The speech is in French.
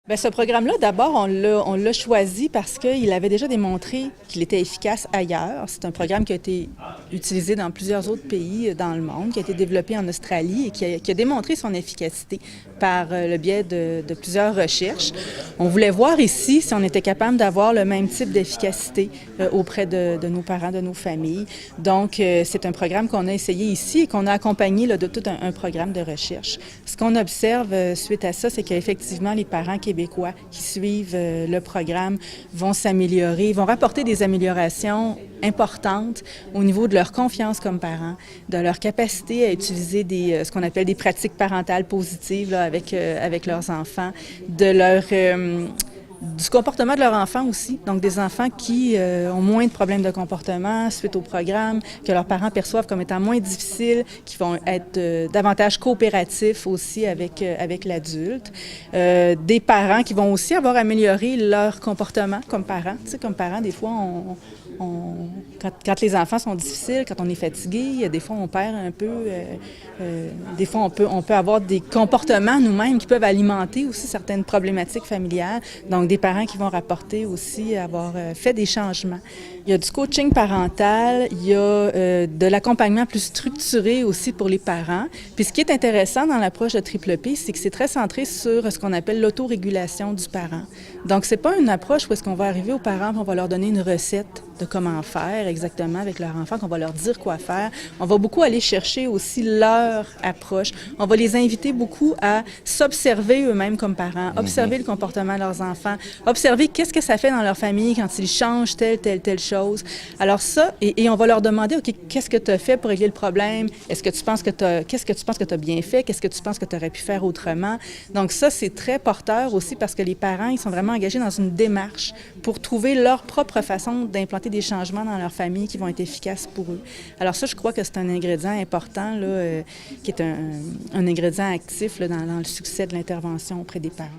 Bien, ce programme-là, d'abord, on l'a choisi parce qu'il avait déjà démontré qu'il était efficace ailleurs. C'est un programme qui a été utilisé dans plusieurs autres pays dans le monde, qui a été développé en Australie et qui a démontré son efficacité par le biais de plusieurs recherches. On voulait voir ici si on était capable d'avoir le même type d'efficacité auprès de nos parents, de nos familles. Donc, c'est un programme qu'on a essayé ici et qu'on a accompagné là, de tout un programme de recherche. Ce qu'on observe suite à ça, c'est qu'effectivement, les parents québécois qui suivent le programme vont s'améliorer, vont rapporter des améliorations importantes au niveau de leur confiance comme parents, de leur capacité à utiliser ce qu'on appelle des pratiques parentales positives là, avec leurs enfants, du comportement de leurs enfants aussi, donc des enfants qui ont moins de problèmes de comportement suite au programme, que leurs parents perçoivent comme étant moins difficiles, qui vont être davantage coopératifs aussi avec l'adulte. Des parents qui vont aussi avoir amélioré leur comportement comme parents. Tu sais, comme parents, des fois, quand les enfants sont difficiles, quand on est fatigué, des fois on perd un peu, des fois on peut avoir des comportements nous-mêmes qui peuvent alimenter aussi certaines problématiques familiales. Donc des parents qui vont rapporter aussi avoir fait des changements. Il y a du coaching parental, il y a de l'accompagnement plus structuré aussi pour les parents. Puis ce qui est intéressant dans l'approche de Triple P, c'est que c'est très centré sur ce qu'on appelle l'autorégulation du parent. Donc c'est pas une approche où est-ce qu'on va arriver aux parents et on va leur donner une recette de comment faire exactement avec leur enfant, qu'on va leur dire quoi faire. On va beaucoup aller chercher aussi leur approche. On va les inviter beaucoup à s'observer eux-mêmes comme parents, observer le comportement de leurs enfants, observer qu'est-ce que ça fait dans leur famille quand ils changent telle chose. Alors ça, et on va leur demander, OK, qu'est-ce que tu as fait pour régler le problème? Qu'est-ce que tu penses que tu as bien fait? Qu'est-ce que tu penses que tu aurais pu faire autrement? Donc ça, c'est très porteur aussi parce que les parents, ils sont vraiment engagés dans une démarche pour trouver leur propre façon d'implanter des changements dans leur famille qui vont être efficaces pour eux. Alors ça, je crois que c'est un ingrédient important, là, qui est un ingrédient actif là, dans le succès de l'intervention auprès des parents.